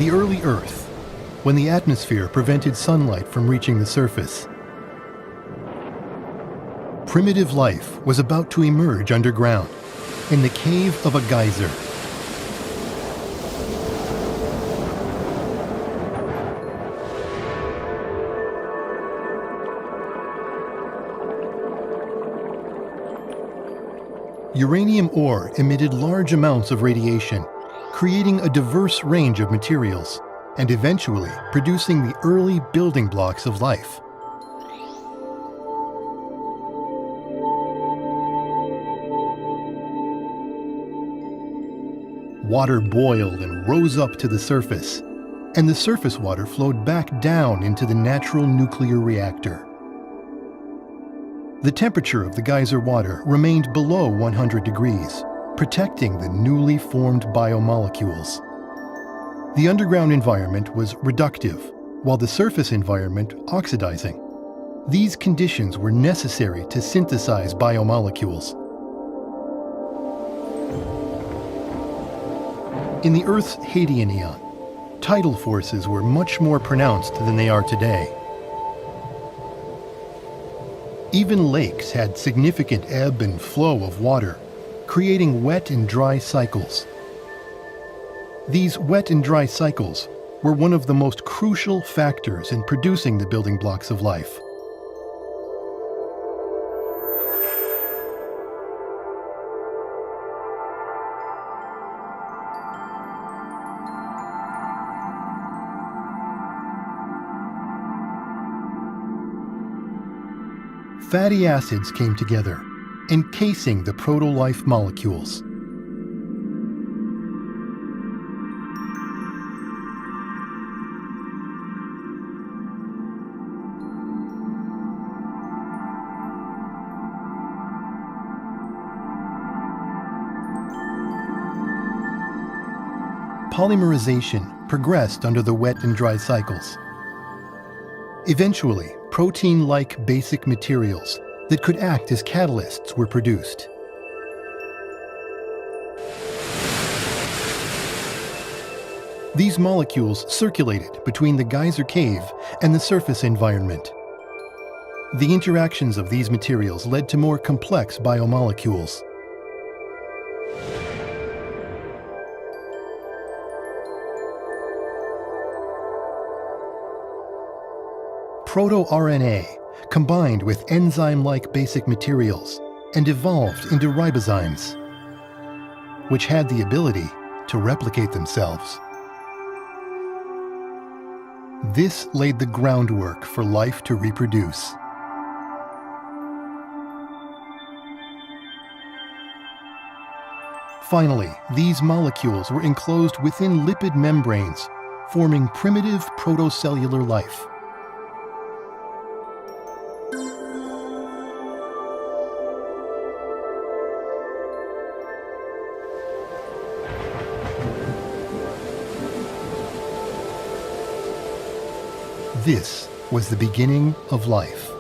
The early Earth, when the atmosphere prevented sunlight from reaching the surface. Primitive life was about to emerge underground, in the cave of a geyser. Uranium ore emitted large amounts of radiation, creating a diverse range of materials, and eventually producing the early building blocks of life. Water boiled and rose up to the surface, and the surface water flowed back down into the natural nuclear reactor. The temperature of the geyser water remained below 100 degrees, protecting the newly formed biomolecules. The underground environment was reductive, while the surface environment oxidizing. These conditions were necessary to synthesize biomolecules. In the Earth's Hadean eon, tidal forces were much more pronounced than they are today. Even lakes had significant ebb and flow of water, creating wet and dry cycles. These wet and dry cycles were one of the most crucial factors in producing the building blocks of life. Fatty acids came together, encasing the proto-life molecules. Polymerization progressed under the wet and dry cycles. Eventually, protein-like basic materials that could act as catalysts were produced. These molecules circulated between the geyser cave and the surface environment. The interactions of these materials led to more complex biomolecules. Proto-RNA combined with enzyme-like basic materials and evolved into ribozymes, which had the ability to replicate themselves. This laid the groundwork for life to reproduce. Finally, these molecules were enclosed within lipid membranes, forming primitive protocellular life. This was the beginning of life.